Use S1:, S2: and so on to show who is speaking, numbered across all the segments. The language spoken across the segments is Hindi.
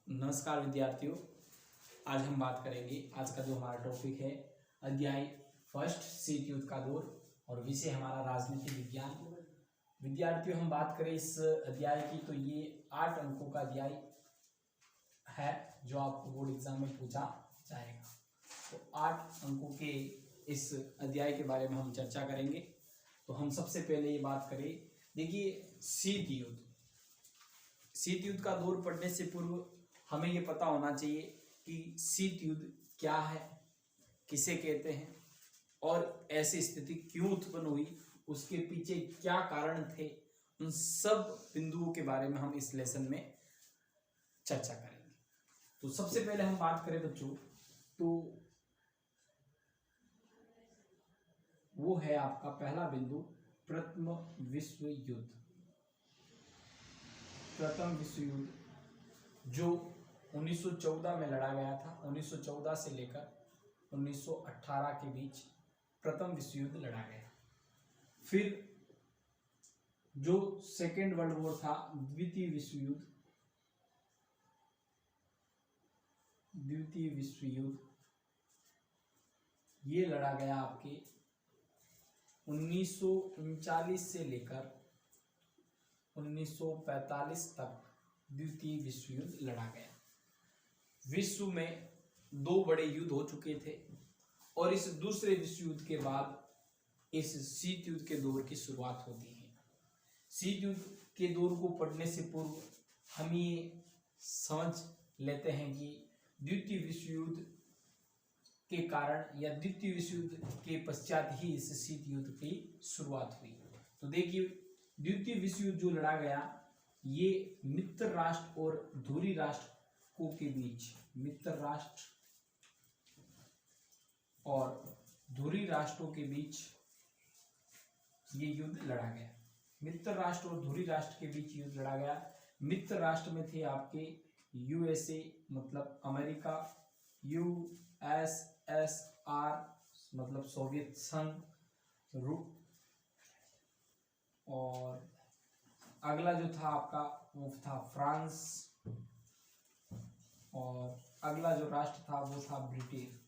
S1: नमस्कार विद्यार्थियों, आज हम बात करेंगे। आज का जो हमारा टॉपिक है अध्याय फर्स्ट शीत युद्ध का दौर और विषय हमारा राजनीति विज्ञान। विद्यार्थियों, हम बात करें इस अध्याय की तो ये 8 अंकों का अध्याय है जो आपको बोर्ड एग्जाम में पूछा जाएगा। तो 8 अंकों के इस अध्याय के बारे में हम चर्चा करेंगे। तो हम सबसे पहले ये बात करें, देखिए शीत युद्ध का दौर पढ़ने से पूर्व हमें ये पता होना चाहिए कि शीत युद्ध क्या है, किसे कहते हैं और ऐसी स्थिति क्यों उत्पन्न हुई, उसके पीछे क्या कारण थे। उन सब बिंदुओं के बारे में हम इस लेसन में चर्चा करेंगे। तो सबसे पहले हम बात करें बच्चों, तो वो है आपका पहला बिंदु प्रथम विश्व युद्ध। प्रथम विश्व युद्ध जो 1914 में लड़ा गया था। 1914 से लेकर 1918 के बीच प्रथम विश्व युद्ध लड़ा गया। फिर जो सेकेंड वर्ल्ड वॉर था, द्वितीय विश्व युद्ध ये लड़ा गया आपके 1939 से लेकर 1945 तक द्वितीय विश्व युद्ध लड़ा गया। विश्व में 2 बड़े युद्ध हो चुके थे और इस दूसरे विश्व युद्ध के बाद इस शीत युद्ध के दौर की शुरुआत होती है। शीत युद्ध के दौर को पढ़ने से पूर्व हम ये समझ लेते हैं कि द्वितीय विश्व युद्ध के कारण या द्वितीय विश्व युद्ध के पश्चात ही इस शीत युद्ध की शुरुआत हुई। तो देखिए, द्वितीय विश्व युद्ध जो लड़ा गया ये मित्र राष्ट्र और धुरी राष्ट्रों के बीच, मित्र राष्ट्र और धुरी राष्ट्रों के बीच ये युद्ध लड़ा गया। मित्र राष्ट्र और धुरी राष्ट्र के बीच युद्ध लड़ा गया। मित्र राष्ट्र में थे आपके यूएसए मतलब अमेरिका, यूएसएसआर मतलब सोवियत संघ, और अगला जो था आपका वो था फ्रांस, और अगला जो राष्ट्र था वो था ब्रिटेन।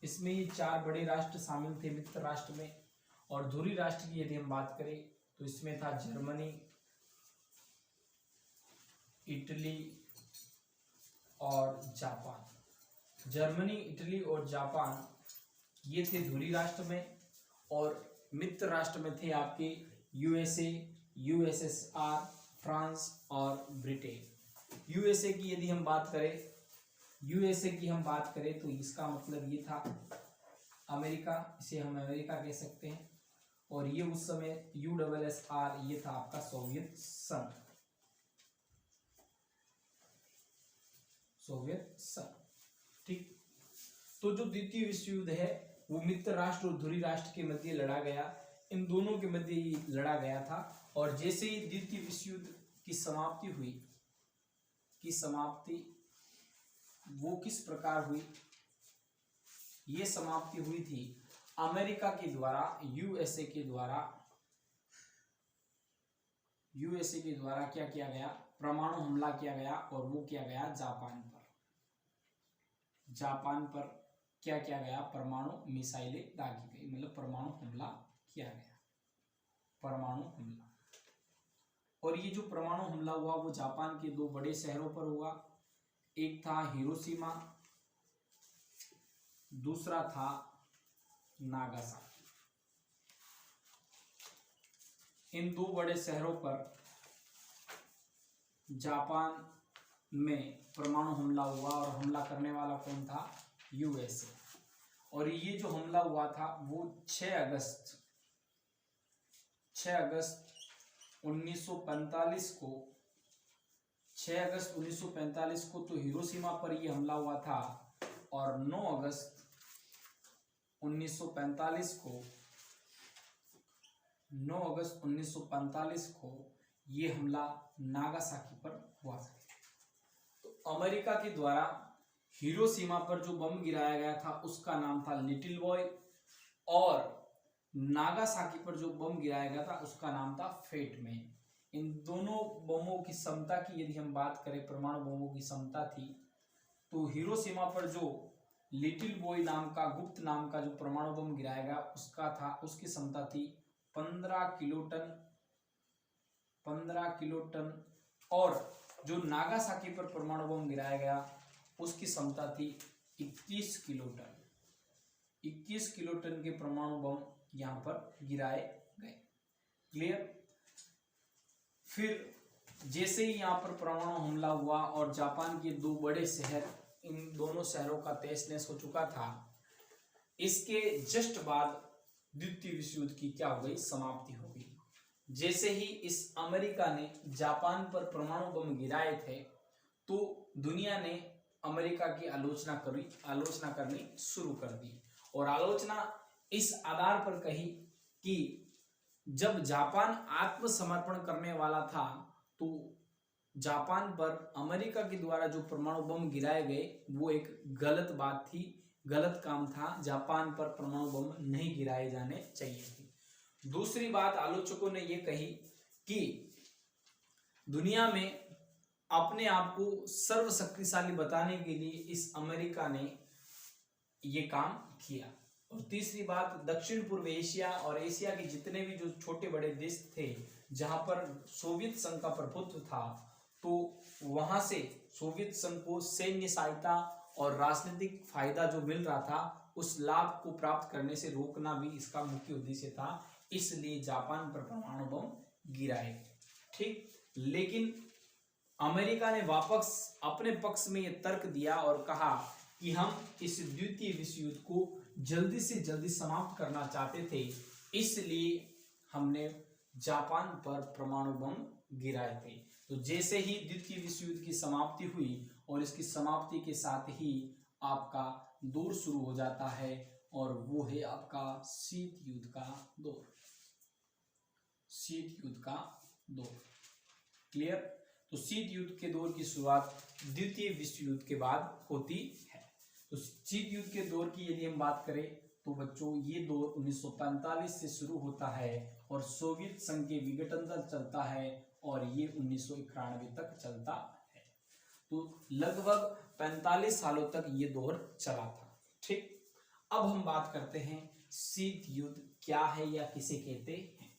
S1: इसमें ये 4 बड़े राष्ट्र शामिल थे मित्र राष्ट्र में। और धुरी राष्ट्र की यदि हम बात करें तो इसमें था जर्मनी, इटली और जापान। जर्मनी, इटली और जापान ये थे धुरी राष्ट्र में, और मित्र राष्ट्र में थे आपके यूएसए, यूएसएसआर, फ्रांस और ब्रिटेन। यूएसए की यदि हम बात करें तो इसका मतलब ये था अमेरिका, इसे हम अमेरिका कह सकते हैं। और ये उस समय यूएसएसआर ये था आपका सोवियत संघ, ठीक। तो जो द्वितीय विश्व युद्ध है वो मित्र राष्ट्र और धुरी राष्ट्र के मध्य लड़ा गया, इन दोनों के मध्य लड़ा गया था। और जैसे ही द्वितीय विश्व युद्ध की समाप्ति हुई, वो किस प्रकार हुई, ये समाप्ति हुई थी अमेरिका के द्वारा, यूएसए के द्वारा क्या किया गया, परमाणु हमला किया गया। और वो किया गया जापान पर क्या किया गया, परमाणु मिसाइलें दागी गई, मतलब परमाणु हमला किया गया, परमाणु हमला। और ये जो परमाणु हमला हुआ वो जापान के 2 बड़े शहरों पर हुआ। एक था हिरोशिमा, दूसरा था नागासाकी। इन 2 बड़े शहरों पर जापान में परमाणु हमला हुआ और हमला करने वाला कौन था, यूएसए। और ये जो हमला हुआ था वो 6 अगस्त 1945 को 6 अगस्त 1945 को तो हिरोशिमा पर ये हमला हुआ था। और 9 अगस्त 1945 को ये हमला नागासाकी पर हुआ था। तो अमेरिका के द्वारा हिरोशिमा पर जो बम गिराया गया था उसका नाम था लिटिल बॉय, और नागासाकी पर जो बम गिराया गया था उसका नाम था फेट मैन। इन दोनों बमों की क्षमता की यदि हम बात करें, परमाणु बमों की क्षमता थी, तो हिरोशिमा पर जो लिटिल बॉय नाम का, गुप्त नाम का जो परमाणु बम गिराया गया उसका था, उसकी क्षमता थी 15 किलोटन, 15 किलोटन। और जो नागासाकी पर परमाणु बम गिराया गया उसकी क्षमता थी 21 किलोटन। 21 किलोटन के परमाणु बम यहां पर गिराए गए। क्लियर। फिर जैसे ही यहाँ पर परमाणु हमला हुआ और जापान के दो बड़े शहर, इन दोनों शहरों का तहस नहस हो चुका था, इसके जस्ट बाद द्वितीय विश्व युद्ध की क्या हो गई, समाप्ति हो गई। जैसे ही इस अमेरिका ने जापान पर परमाणु बम गिराए थे तो दुनिया ने अमेरिका की आलोचना करनी शुरू कर दी। और आलोचना इस आधार पर कही कि जब जापान आत्मसमर्पण करने वाला था तो जापान पर अमेरिका के द्वारा जो परमाणु बम गिराए गए वो एक गलत बात थी, गलत काम था। जापान पर परमाणु बम नहीं गिराए जाने चाहिए थे। दूसरी बात आलोचकों ने ये कही कि दुनिया में अपने आप को सर्वशक्तिशाली बताने के लिए इस अमेरिका ने ये काम किया। और तीसरी बात, दक्षिण पूर्व एशिया और एशिया के जितने भी जो छोटे बड़े देश थे जहां पर सोवियत संघ का प्रभुत्व था, तो वहां से सोवियत संघ को सैन्य सहायता और राजनीतिक फायदा जो मिल रहा था उस लाभ को प्राप्त करने से रोकना भी इसका मुख्य उद्देश्य था। इसलिए जापान पर परमाणु बम गिराए। ठीक। लेकिन अमेरिका ने वापस अपने पक्ष में यह तर्क दिया और कहा कि हम इस द्वितीय विश्व युद्ध को जल्दी से जल्दी समाप्त करना चाहते थे, इसलिए हमने जापान पर परमाणु बम गिराए थे। तो जैसे ही द्वितीय विश्व युद्ध की समाप्ति हुई और इसकी समाप्ति के साथ ही आपका दौर शुरू हो जाता है और वो है आपका शीत युद्ध का दौर। शीत युद्ध का दौर। क्लियर। तो शीत युद्ध के दौर की शुरुआत द्वितीय विश्व युद्ध के बाद होती है। तो शीत युद्ध के दौर की यदि हम बात करें तो बच्चों ये दौर 1945 से शुरू होता है और सोवियत संघ के विघटन तक चलता है और ये 1991 तक चलता है। तो लगभग 45 सालों तक ये दौर चला था। ठीक। अब हम बात करते हैं शीत युद्ध क्या है या किसे कहते हैं।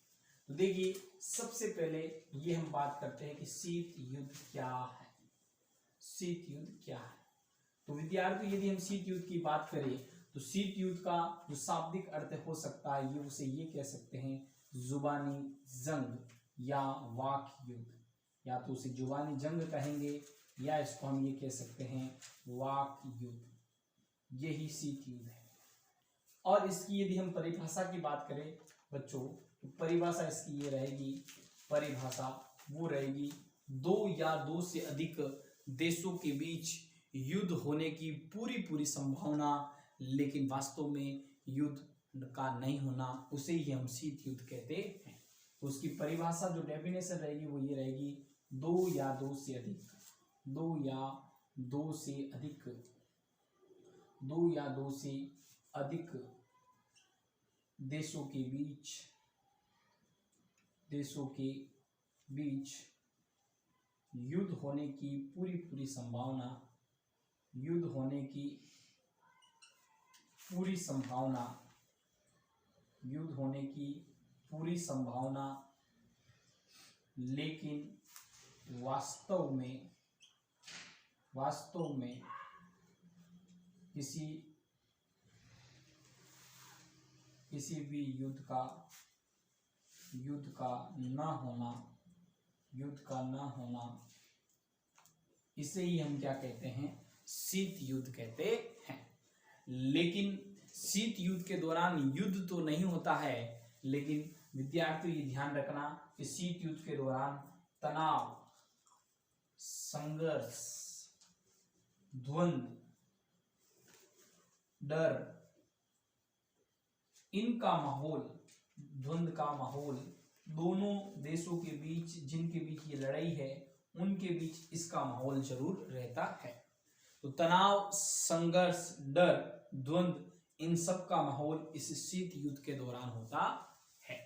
S1: तो देखिए सबसे पहले ये हम बात करते हैं कि शीत युद्ध क्या है। शीत युद्ध क्या है। तो विद्यार्थी यदि हम शीत युद्ध की बात करें तो शीत युद्ध का जो शाब्दिक अर्थ हो सकता है ये उसे ये कह सकते हैं जुबानी जंग या वाक युद्ध। या तो उसे जुबानी जंग कहेंगे या इसको हम ये कह सकते हैं वाक युद्ध। यही शीत युद्ध है। और इसकी यदि हम परिभाषा की बात करें बच्चों तो परिभाषा इसकी ये रहेगी, परिभाषा वो रहेगी दो या दो से अधिक देशों के बीच युद्ध होने की पूरी संभावना, लेकिन वास्तव में युद्ध का नहीं होना, उसे ही हम शीत युद्ध कहते हैं। तो उसकी परिभाषा जो डेफिनेशन रहेगी वो ये रहेगी दो या दो से अधिक, दो या दो से अधिक, दो या दो से अधिक देशों के बीच युद्ध होने की पूरी संभावना, युद्ध होने की पूरी संभावना, युद्ध होने की पूरी संभावना, लेकिन वास्तव में किसी भी युद्ध का न होना, इसे ही हम क्या कहते हैं, शीत युद्ध कहते हैं। लेकिन शीत युद्ध के दौरान युद्ध तो नहीं होता है, लेकिन विद्यार्थियों ये ध्यान रखना कि शीत युद्ध के दौरान तनाव, संघर्ष, द्वंद्व, डर, इनका माहौल, द्वंद्व का माहौल दोनों देशों के बीच, जिनके बीच ये लड़ाई है उनके बीच इसका माहौल जरूर रहता है। तो तनाव, संघर्ष, डर, द्वंद्व, इन सब का माहौल इस शीत युद्ध के दौरान होता है।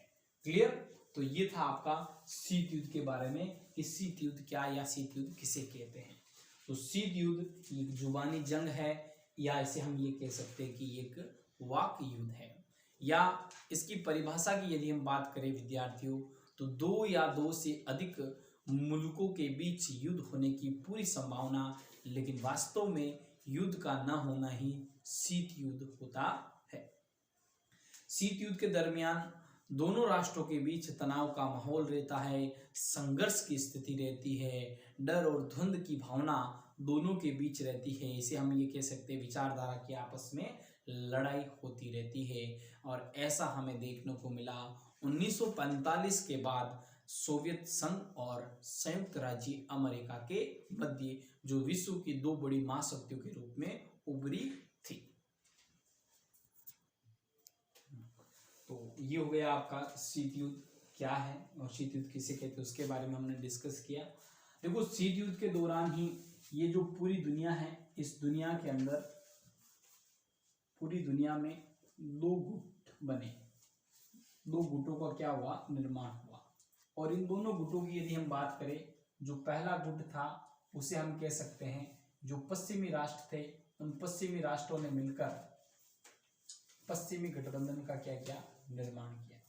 S1: क्लियर। तो ये था आपका शीत युद्ध के बारे में कि शीत युद्ध क्या या शीत युद्ध किसे कहते हैं। तो शीत युद्ध एक जुबानी जंग है या इसे हम ये कह सकते हैं कि एक वाक युद्ध है। या इसकी परिभाषा की यदि हम बात करें विद्यार्थियों, तो दो या दो से अधिक मुल्कों के बीच युद्ध होने की पूरी संभावना, लेकिन वास्तव में युद्ध का न होना ही शीत युद्ध होता है। शीत युद्ध के दरमियान दोनों राष्ट्रों के बीच तनाव का माहौल रहता है, संघर्ष की स्थिति रहती है, डर और द्वंद्व की भावना दोनों के बीच रहती है। इसे हम ये कह सकते हैं विचारधारा की आपस में लड़ाई होती रहती है। और ऐसा हमें देखने को मिला 1945 के बाद सोवियत संघ और संयुक्त राज्य अमेरिका के मध्य, जो विश्व की दो बड़ी महाशक्तियों के रूप में उभरी थी। तो ये हो गया आपका शीत युद्ध क्या है और शीत युद्ध किसे कहते हैं उसके बारे में हमने डिस्कस किया। देखो, शीत युद्ध के दौरान ही ये जो पूरी दुनिया है, इस दुनिया के अंदर पूरी दुनिया में दो गुट बने, दो गुटों का क्या हुआ, निर्माण हुआ। और इन दोनों गुटों की यदि हम बात करें, जो पहला गुट था उसे हम कह सकते हैं जो पश्चिमी राष्ट्र थे, उन पश्चिमी राष्ट्रों ने मिलकर पश्चिमी गठबंधन का क्या किया, निर्माण किया,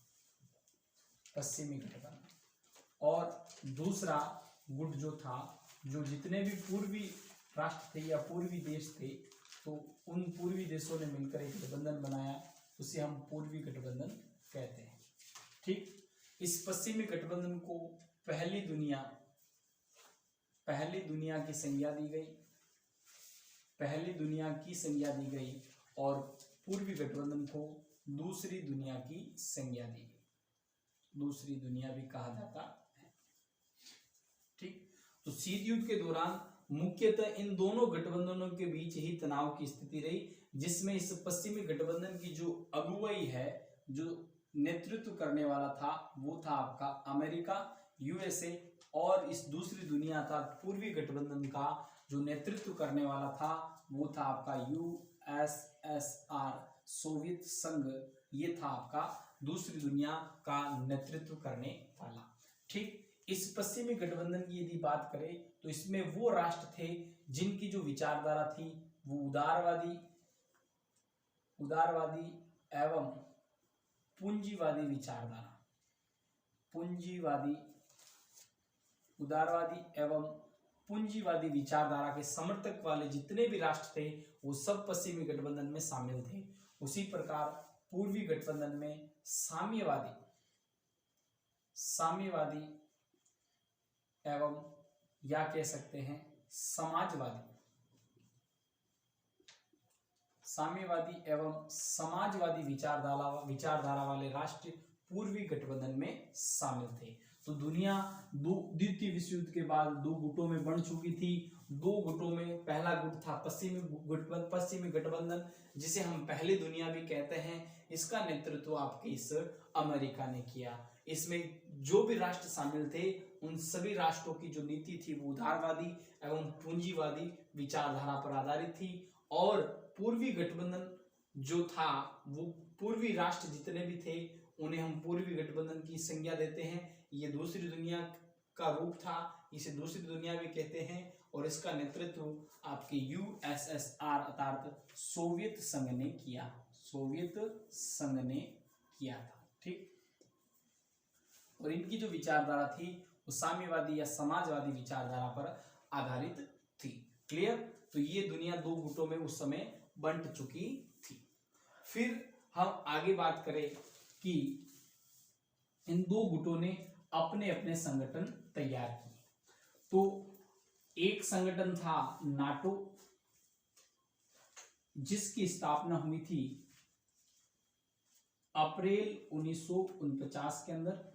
S1: पश्चिमी गठबंधन। और दूसरा गुट जो था, जो जितने भी पूर्वी राष्ट्र थे या पूर्वी देश थे, तो उन पूर्वी देशों ने मिलकर एक गठबंधन बनाया, उसे हम पूर्वी गठबंधन कहते हैं। ठीक, इस पश्चिमी गठबंधन को पहली दुनिया की संज्ञा दी गई, पहली दुनिया की संज्ञा दी गई और पूर्वी गठबंधन को दूसरी दुनिया की संज्ञा दी गई, दूसरी दुनिया भी कहा जाता है। ठीक, तो शीत युद्ध के दौरान मुख्यतः इन दोनों गठबंधनों के बीच ही तनाव की स्थिति रही, जिसमें इस पश्चिमी गठबंधन की जो अगुवाई है, जो नेतृत्व करने वाला था, वो था आपका अमेरिका, यूएसए। और इस दूसरी दुनिया था पूर्वी गठबंधन का जो नेतृत्व करने वाला था, वो था आपका यूएसएसआर, सोवियत संघ। ये था आपका दूसरी दुनिया का नेतृत्व करने वाला। ठीक, इस पश्चिमी गठबंधन की यदि बात करें तो इसमें वो राष्ट्र थे जिनकी जो विचारधारा थी वो उदारवादी एवं पूंजीवादी विचारधारा, उदारवादी एवं पूंजीवादी विचारधारा के समर्थक वाले जितने भी राष्ट्र थे वो सब पश्चिमी गठबंधन में शामिल थे। उसी प्रकार पूर्वी गठबंधन में साम्यवादी एवं या कह सकते हैं साम्यवादी एवं समाजवादी विचारधारा वाले राष्ट्र पूर्वी गठबंधन में शामिल थे। तो दुनिया द्वितीय विश्व युद्ध के बाद दो गुटों में बन चुकी थी। दो गुटों में पहला गुट था पश्चिमी गठबंधन, जिसे हम पहली दुनिया भी कहते हैं। इसका नेतृत्व आपके इस अमेरिका ने किया। इसमें जो भी राष्ट्र शामिल थे उन सभी राष्ट्रों की जो नीति थी वो उदारवादी एवं पूंजीवादी विचारधारा पर आधारित थी। और पूर्वी गठबंधन जो था, वो पूर्वी राष्ट्र जितने भी थे उन्हें हम पूर्वी गठबंधन की संज्ञा देते हैं। ये दूसरी दुनिया का रूप था, इसे दूसरी दुनिया भी कहते हैं। और इसका नेतृत्व आपके यूएसएसआर अर्थात सोवियत संघ ने किया था। ठीक, और इनकी जो विचारधारा थी वो साम्यवादी या समाजवादी विचारधारा पर आधारित थी। क्लियर? तो ये दुनिया दो गुटों में उस समय बंट चुकी थी। फिर हम आगे बात करें कि इन दो गुटों ने अपने अपने संगठन तैयार किए। तो एक संगठन था नाटो, जिसकी स्थापना हुई थी अप्रैल 1949 के अंदर।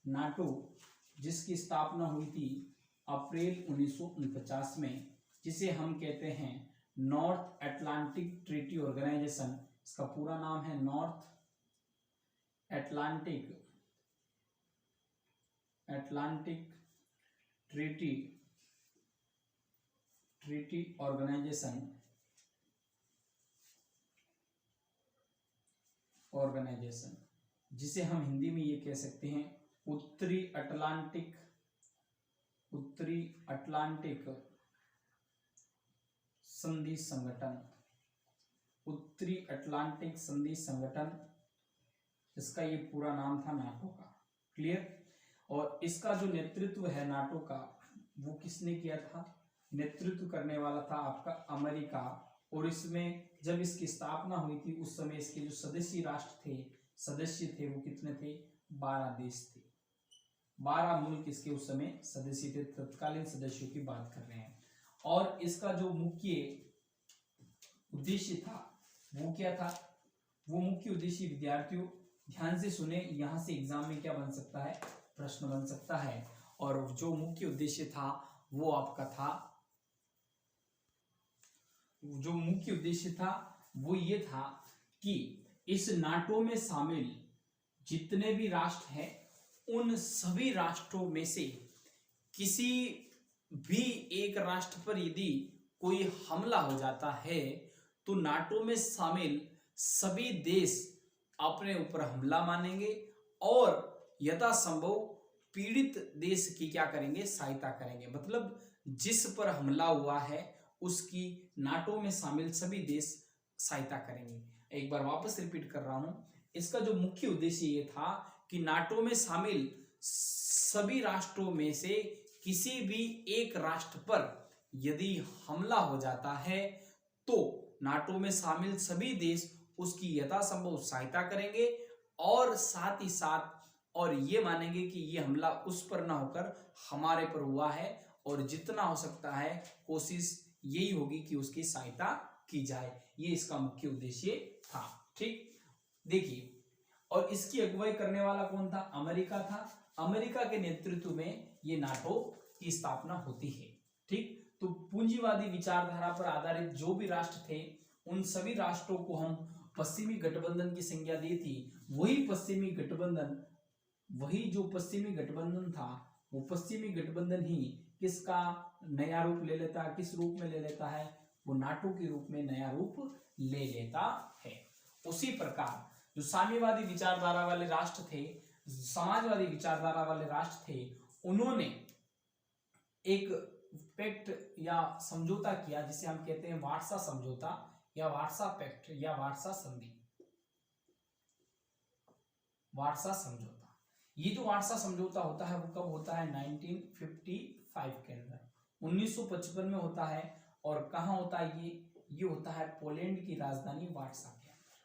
S1: नाटो जिसकी स्थापना हुई थी अप्रैल 1949 में, जिसे हम कहते हैं नॉर्थ अटलांटिक ट्रीटी ऑर्गेनाइजेशन। इसका पूरा नाम है नॉर्थ अटलांटिक ट्रीटी ऑर्गेनाइजेशन। जिसे हम हिंदी में ये कह सकते हैं उत्तरी अटलांटिक संधि संगठन, उत्तरी अटलांटिक संधि संगठन, इसका ये पूरा नाम था नाटो का। क्लियर। और इसका जो नेतृत्व है नाटो का, वो किसने किया था? नेतृत्व करने वाला था आपका अमेरिका। और इसमें जब इसकी स्थापना हुई थी उस समय इसके जो सदस्य थे वो कितने थे? 12 देश थे। 12 मुल्क इसके उस समय सदस्य थे, तत्कालीन सदस्यों की बात कर रहे हैं। और इसका जो मुख्य उद्देश्य था वो क्या था? वो मुख्य उद्देश्य, विद्यार्थियों ध्यान से सुने, यहां से एग्जाम में क्या बन सकता है? प्रश्न बन सकता है। और जो मुख्य उद्देश्य था वो आपका था, जो मुख्य उद्देश्य था वो ये था कि इस नाटो में शामिल जितने भी राष्ट्र हैं उन सभी राष्ट्रों में से किसी भी एक राष्ट्र पर यदि कोई हमला हो जाता है तो नाटो में शामिल सभी देश अपने ऊपर हमला मानेंगे और यथासंभव पीड़ित देश की क्या करेंगे? सहायता करेंगे। मतलब जिस पर हमला हुआ है उसकी नाटो में शामिल सभी देश सहायता करेंगे। एक बार वापस रिपीट कर रहा हूं, इसका जो मुख्य उद्देश्य ये था कि नाटो में शामिल सभी राष्ट्रों में से किसी भी एक राष्ट्र पर यदि हमला हो जाता है तो नाटो में शामिल सभी देश उसकी यथासंभव सहायता करेंगे और साथ ही साथ और ये मानेंगे कि ये हमला उस पर ना होकर हमारे पर हुआ है और जितना हो सकता है कोशिश यही होगी कि उसकी सहायता की जाए। ये इसका मुख्य उद्देश्य था। ठीक, देखिए, और इसकी अगुवाई करने वाला कौन था? अमेरिका था। अमेरिका के नेतृत्व में ये नाटो की स्थापना होती है। ठीक, तो पूंजीवादी विचारधारा पर आधारित जो भी राष्ट्र थे उन सभी राष्ट्रों को हम पश्चिमी गठबंधन की संज्ञा दी थी। वही जो पश्चिमी गठबंधन था वो पश्चिमी गठबंधन ही किसका नया रूप ले लेता है? किस रूप में ले लेता है? वो नाटो के रूप में नया रूप ले लेता है। उसी प्रकार जो साम्यवादी विचारधारा वाले राष्ट्र थे, समाजवादी विचारधारा वाले राष्ट्र थे, उन्होंने एक पैक्ट या समझौता किया जिसे हम कहते हैं वार्सा समझौता या वार्सा पैक्ट या वार्सा संधि। वार्सा समझौता, ये जो वार्सा समझौता होता है वो कब होता है? 1955 के अंदर, 1955 में होता है। और कहाँ होता है ये होता है पोलैंड की राजधानी वार्सा के अंदर।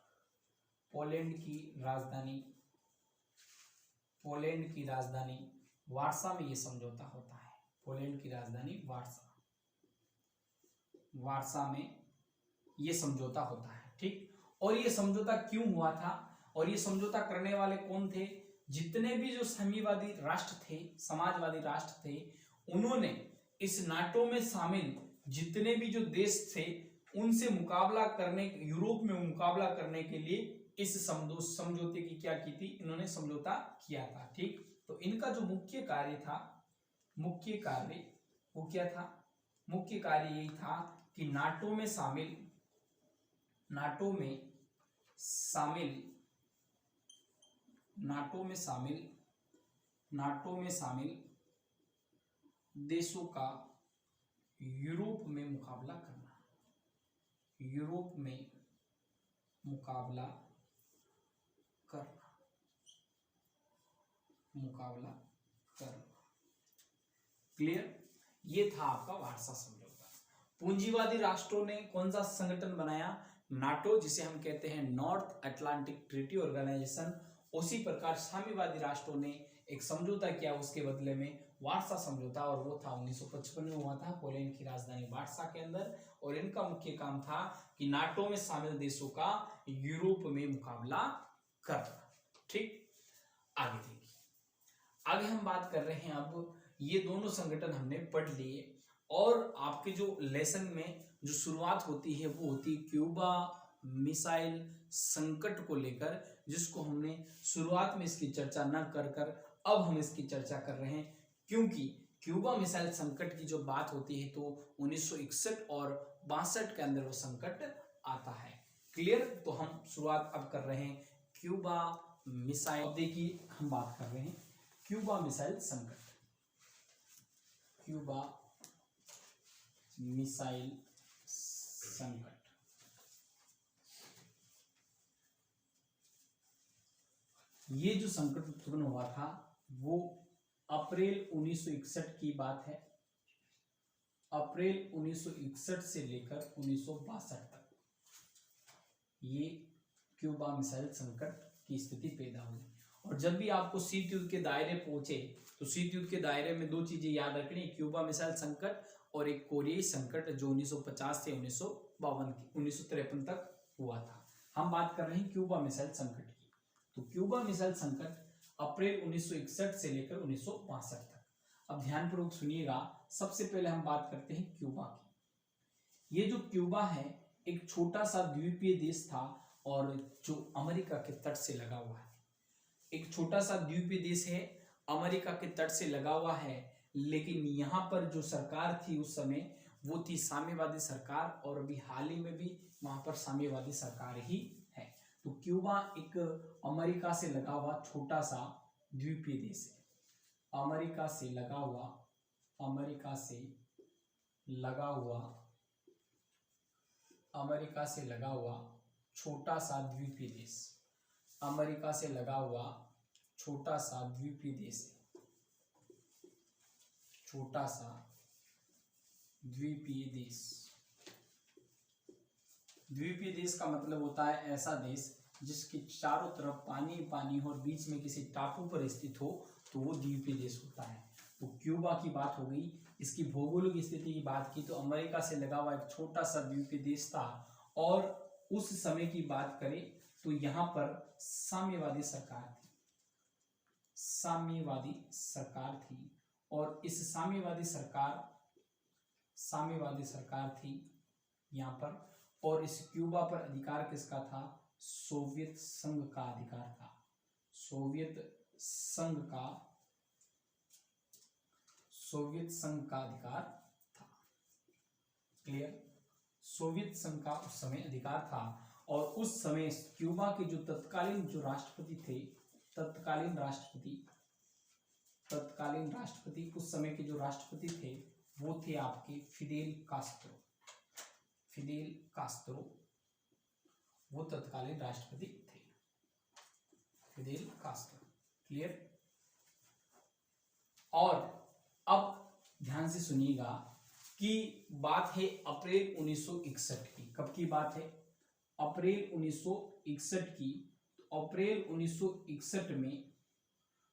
S1: पोलैंड की राजधानी वार्सा में ये समझौता होता है। पोलैंड की राजधानी वार्सा में ये समझौता होता है। ठीक, और ये समझौता क्यों हुआ था और ये समझौता करने वाले कौन थे? जितने भी जो साम्यवादी राष्ट्र थे, समाजवादी राष्ट्र थे, उन्होंने इस नाटो में शामिल जितने भी जो देश थे उनसे मुकाबला करने, यूरोप में मुकाबला करने के लिए इस समझौते की क्या की थी? इन्होंने समझौता किया था। ठीक, तो इनका जो मुख्य कार्य वो क्या था? मुख्य कार्य यही था कि नाटो में शामिल देशों का यूरोप में मुकाबला करना। क्लियर? ये था आपका वार्सा समझौता। पूंजीवादी राष्ट्रों ने कौन सा संगठन बनाया? नाटो, जिसे हम कहते हैं नॉर्थ अटलांटिक ट्रीटी ऑर्गेनाइजेशन। उसी प्रकार साम्यवादी राष्ट्रों ने एक समझौता किया उसके बदले में, वार्सा समझौता, और वो था 1955 में हुआ था पोलैंड की राजधानी वार्सा के अंदर। और इनका मुख्य काम था कि नाटो में शामिल देशों का यूरोप में मुकाबला करना। ठीक, आगे देखिए, आगे हम बात कर रहे हैं अब ये दोनों संगठन हमने पढ़ लिए और आपके जो लेसन में जो शुरुआत होती है वो होती है क्यूबा मिसाइल संकट को लेकर, जिसको हमने शुरुआत में इसकी चर्चा न कर अब हम इसकी चर्चा कर रहे हैं, क्योंकि क्यूबा मिसाइल संकट की जो बात होती है तो 1961 और 62 के अंदर वो संकट आता है। क्लियर? तो हम शुरुआत अब कर रहे हैं क्यूबा मिसाइल। देखिए हम बात कर रहे हैं क्यूबा मिसाइल संकट। क्यूबा मिसाइल संकट। ये जो संकट उत्पन्न हुआ था वो अप्रैल 1961 की बात है। अप्रैल 1961 से लेकर 1962 तक ये क्यूबा मिसाइल संकट की स्थिति पैदा हुई। और जब भी आपको शीत युद्ध के दायरे पहुंचे तो शीत युद्ध के दायरे में दो चीजें याद रखनी, क्यूबा मिसाइल संकट और एक कोरियाई संकट जो 1950 से 1953 तक हुआ था। हम बात कर रहे हैं क्यूबा मिसाइल संकट की। तो क्यूबा मिसाइल संकट अप्रैल 1961 से लेकर 1962 तक। अब ध्यानपूर्वक सुनिएगा। सबसे पहले हम बात करते हैं क्यूबा की। ये जो क्यूबा है एक छोटा सा द्वीपीय देश था और जो अमेरिका के तट से लगा हुआ है। एक छोटा सा द्वीपीय देश है, अमेरिका के तट से लगा हुआ है, लेकिन यहाँ पर जो सरकार थी उस समय वो थी साम्यवादी सरकार, और अभी हाल ही में भी वहां पर साम्यवादी सरकार ही है। तो क्यूबा एक अमेरिका से लगा हुआ छोटा सा द्वीपीय देश है। अमेरिका से लगा हुआ छोटा सा द्वीपीय देश। अमेरिका से लगा हुआ छोटा सा द्वीपीय देश है। छोटा सा द्वीपीय देश। द्वीपीय देश का मतलब होता है ऐसा देश जिसके चारों तरफ पानी पानी हो और बीच में किसी टापू पर स्थित हो, तो वो द्वीपीय देश होता है। तो क्यूबा की बात हो गई। इसकी भौगोलिक स्थिति की बात की तो अमेरिका से लगा हुआ एक छोटा सा द्वीपीय देश था, और उस समय की बात करें तो यहाँ पर साम्यवादी सरकार थी, और इस साम्यवादी सरकार थी यहाँ पर। और इस क्यूबा पर अधिकार किसका था? सोवियत संघ का अधिकार था। सोवियत संघ का अधिकार था। क्लियर? सोवियत संघ का उस समय अधिकार था। और उस समय क्यूबा के जो तत्कालीन राष्ट्रपति थे, तत्कालीन राष्ट्रपति उस समय के जो राष्ट्रपति थे वो थे आपके फिदेल कास्त्रो। वो तत्कालीन राष्ट्रपति थे, फिदेल कास्त्रो। क्लियर? और अब ध्यान से सुनिएगा कि बात है अप्रैल 1961 की। कब की बात है? अप्रैल 1961 की। तो अप्रैल 1961 में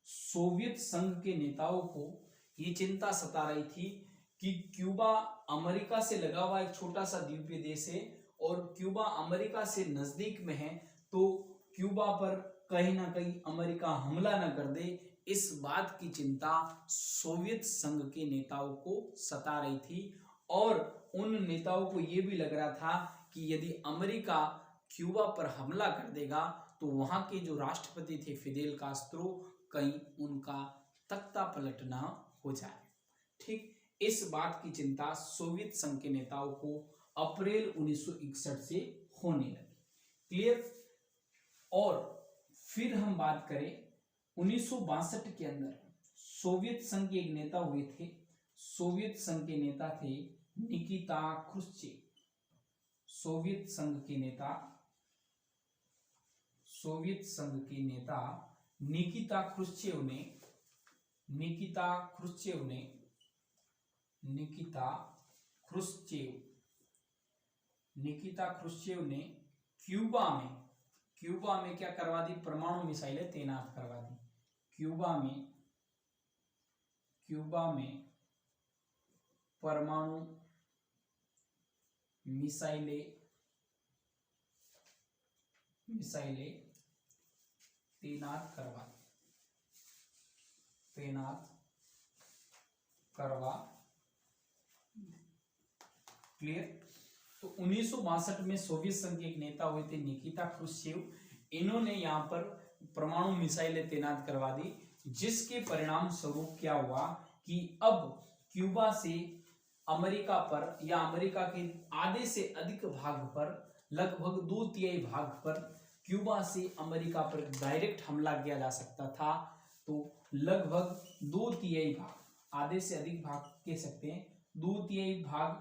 S1: सोवियत संघ के नेताओं को ये चिंता सता रही थी कि क्यूबा अमेरिका से लगा हुआ एक छोटा सा द्वीपीय देश है और क्यूबा अमेरिका से नजदीक में है, तो क्यूबा पर कहीं ना कहीं अमेरिका हमला न कर दे, इस बात की चिंता सोवियत संघ के नेताओं को सता रही थी। और उन नेताओं को यह भी लग रहा था कि यदि अमेरिका क्यूबा पर हमला कर देगा तो वहां के जो राष्ट्रपति थे फिदेल कास्त्रो, कहीं उनका तख्ता पलट ना हो जाए। ठीक इस बात की चिंता सोवियत संघ के नेताओं को अप्रैल 1961 से होने लगी। क्लियर? और फिर हम बात करें 1962 के अंदर सोवियत संघ के एक नेता हुए थे। सोवियत संघ के नेता थे निकिता क्रुश्चेव। सोवियत संघ के नेता निकिता क्रुश्चेव ने क्यूबा में क्या करवा दी? परमाणु मिसाइलें तैनात करवा दी। क्यूबा में परमाणु मिसाइलें तैनात करवा। क्लियर? तो 1962 में सोवियत संघ के एक नेता हुए थे निकिता क्रुश्चेव। इन्होंने यहाँ पर परमाणु मिसाइलें तैनात करवा दी, जिसके परिणाम स्वरूप क्या हुआ कि अब क्यूबा से अमेरिका पर या अमेरिका के आधे से अधिक भाग पर, लगभग 2/3 भाग पर क्यूबा से अमेरिका पर डायरेक्ट हमला किया जा सकता था, तो लगभग 2/3 भाग, आधे से अधिक भाग कह सकते हैं, 2/3 भाग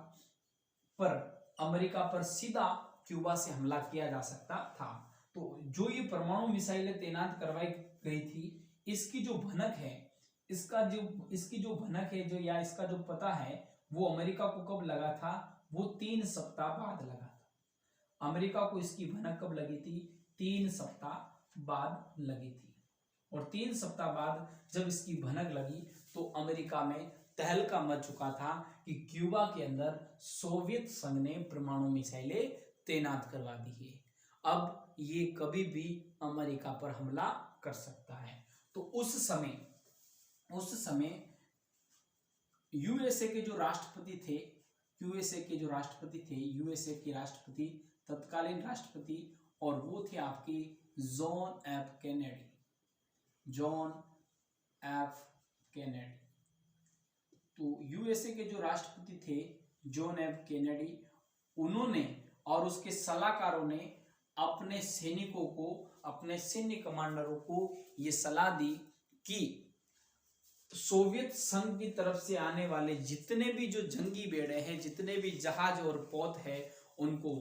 S1: पर अमेरिका पर सीधा क्यूबा से हमला किया जा सकता था। तो जो ये परमाणु मिसाइलें तैनात करवाई गई थी, इसकी जो भनक है, इसकी जो भनक है, जो या इसका जो पता है, वो अमेरिका को कब लगा था? वो 3 सप्ताह बाद लगा था। अमेरिका को इसकी भनक कब लगी थी? 3 सप्ताह बाद लगी थी। और 3 सप्ताह बाद जब इसकी भनक लगी तो अमेरिका में तहलका मच चुका था कि क्यूबा के अंदर सोवियत संघ ने परमाणु मिसाइलें तैनात करवा दी है। अब ये कभी भी अमेरिका पर हमला कर सकता है। तो उस समय यूएसए के जो राष्ट्रपति थे, यूएसए के राष्ट्रपति, तत्कालीन राष्ट्रपति, और वो थे आपके जॉन एफ कैनेडी। तो यूएसए के जो राष्ट्रपति थे जॉन एफ कैनेडी, उन्होंने और उसके सलाहकारों ने अपने सैनिकों को, अपने सैन्य कमांडरों को ये सलाह दी कि सोवियत संघ की तरफ से आने वाले जितने भी जो जंगी बेड़े हैं, जितने भी जहाज और पोत है, उनको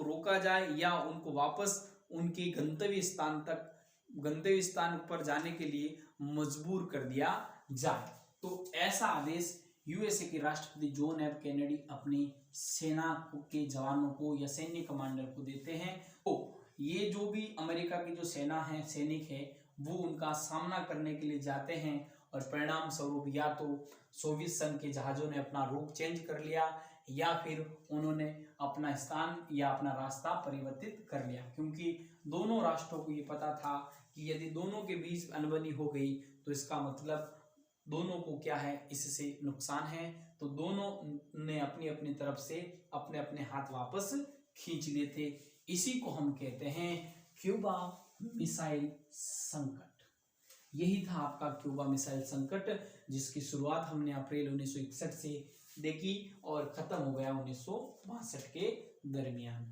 S1: रोका जाए या उनको वापस उनके गंतव्य स्थान पर जाने के लिए मजबूर कर दिया जाए। तो ऐसा आदेश यूएसए के राष्ट्रपति जॉन एफ कैनेडी अपनी सेना के जवानों को या सैन्य कमांडर को देते हैं। तो ये जो भी अमेरिका की जो सेना है, सैनिक है, वो उनका सामना करने के लिए जाते हैं और परिणाम स्वरूप या तो सोवियत संघ के जहाजों ने अपना रूप चेंज कर लिया या फिर उन्होंने अपना स्थान या अपना रास्ता परिवर्तित कर लिया, क्योंकि दोनों राष्ट्रों को ये पता था कि यदि दोनों के बीच अनबनी हो गई तो इसका मतलब दोनों को क्या है, इससे नुकसान है। तो दोनों ने अपनी अपनी तरफ से अपने अपने हाथ वापस खींच लिए थे। इसी को हम कहते हैं क्यूबा मिसाइल संकट। यही था आपका क्यूबा मिसाइल संकट, जिसकी शुरुआत हमने अप्रैल 1961 से देखी और खत्म हो गया 1962 के दरमियान।